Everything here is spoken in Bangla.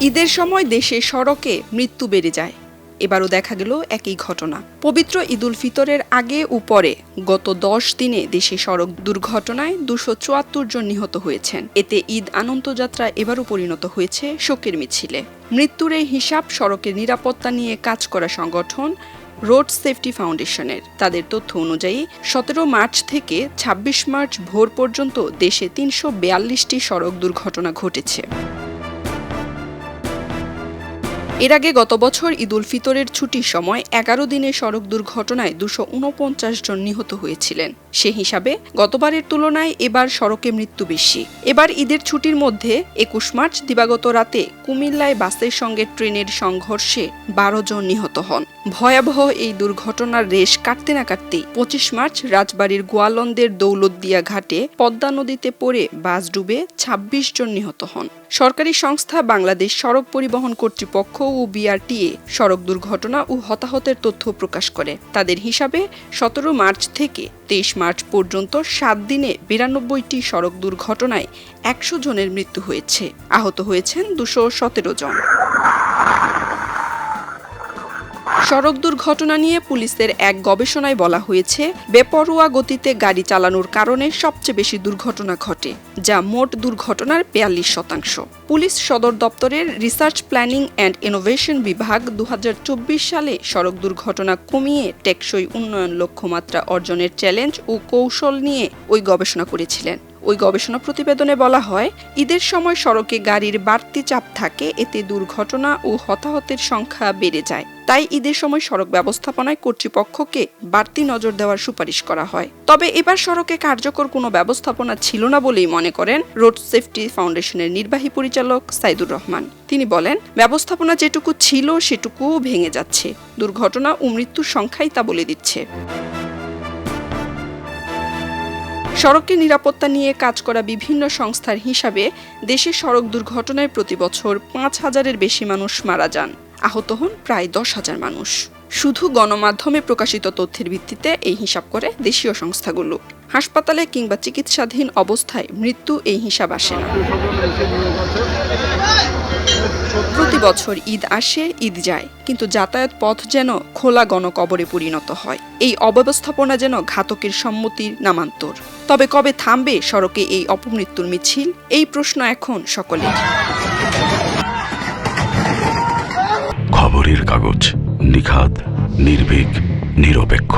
ঈদের সময় দেশে সড়কে মৃত্যু বেড়ে যায়। এবারও দেখা গেল একই ঘটনা। পবিত্র ঈদুল ফিতরের আগে ও পরে গত 10 দিনে দেশে সড়ক দুর্ঘটনায় 274 জন নিহত হয়েছেন। এতে ঈদ আনন্দযাত্রা এবারও পরিণত হয়েছে শোকের মিছিলে। মৃত্যুর এই হিসাব সড়কের নিরাপত্তা নিয়ে কাজ করা সংগঠন রোড সেফটি ফাউন্ডেশনের। তাদের তথ্য অনুযায়ী 17 মার্চ থেকে 26 মার্চ ভোর পর্যন্ত দেশে 342টি সড়ক দুর্ঘটনা ঘটেছে। এর আগে গত বছর ঈদুল ফিতরের ছুটির সময় 11 দিনে সড়ক দুর্ঘটনায় 249 জন নিহত হয়েছিলেন। সে হিসাবে গতবারের তুলনায় এবার সড়কে মৃত্যু বেশি। এবার ঈদের ছুটির মধ্যে 21 মার্চ দিবাগত রাতে কুমিল্লায় বাসের সঙ্গে ট্রেনের সংঘর্ষে 12 জন নিহত হন। ভয়াবহ এই দুর্ঘটনার রেশ কাটতে না কাটতেই 25 মার্চ রাজবাড়ীর গোয়ালন্দের দৌলতদিয়া ঘাটে পদ্মা নদীতে পড়ে বাস ডুবে 26 জন নিহত হন। সরকারি সংস্থা বাংলাদেশ সড়ক পরিবহন কর্তৃপক্ষ ও বিআরটিএ সড়ক দুর্ঘটনা ও হতাহতের তথ্য প্রকাশ করে। তাদের হিসাবে 17 মার্চ থেকে 23 মার্চ পর্যন্ত 7 দিনে 92টি সড়ক দুর্ঘটনায় 100 জনের মৃত্যু হয়েছে। আহত হয়েছেন 217 জন। সড়ক দুর্ঘটনা নিয়ে পুলিশের এক গবেষণায় বলা হয়েছে, বেপরোয়া গতিতে গাড়ি চালানোর কারণে সবচেয়ে বেশি দুর্ঘটনা ঘটে, যা মোট দুর্ঘটনার 42%। পুলিশ সদর দপ্তরের রিসার্চ প্ল্যানিং অ্যান্ড ইনোভেশন বিভাগ 2024 সালে সড়ক দুর্ঘটনা কমিয়ে টেকসই উন্নয়ন লক্ষ্যমাত্রা অর্জনের চ্যালেঞ্জ ও কৌশল নিয়ে ওই গবেষণা করেছিলেন। ওই গবেষণা প্রতিবেদনে বলা হয়, ঈদের সময় সড়কে গাড়ির বাড়তি চাপ থাকে, এতে দুর্ঘটনা ও হতাহতের সংখ্যা বেড়ে যায়। তাই ঈদের সময় সড়ক ব্যবস্থাপনায় কর্তৃপক্ষকে বাড়তি নজর দেওয়ার সুপারিশ করা হয়। তবে এবার সড়কে কার্যকর কোনো ব্যবস্থাপনা ছিল না বলেই মনে করেন রোড সেফটি ফাউন্ডেশনের নির্বাহী পরিচালক সাইদুর রহমান। তিনি বলেন, ব্যবস্থাপনা যেটুকু ছিল সেটুকুও ভেঙে যাচ্ছে। দুর্ঘটনা ও মৃত্যুর সংখ্যাই তা বলে দিচ্ছে। সড়কের নিরাপত্তা নিয়ে কাজ করা বিভিন্ন সংস্থার হিসাবে দেশে সড়ক দুর্ঘটনায় প্রতি বছর 5,000-এর বেশি মানুষ মারা যান, আহত হন প্রায় 10,000 মানুষ। শুধু গণমাধ্যমে প্রকাশিত তথ্যের ভিত্তিতে এই হিসাব করে দেশীয় সংস্থাগুলো। হাসপাতালে কিংবা চিকিৎসাধীন অবস্থায় মৃত্যু এই হিসাব আসে না। প্রতি বছর ঈদ আসে, ঈদ যায়, কিন্তু যাতায়াত পথ যেন খোলা গণকবরে পরিণত হয়। এই অব্যবস্থাপনা যেন ঘাতকের সম্মতির নামান্তর। তবে কবে থামবে সড়কে এই অপমৃত্যুর মিছিল? এই প্রশ্ন এখন সকলের। খবরের কাগজ, নিখাত, নির্ভীক, নিরপেক্ষ।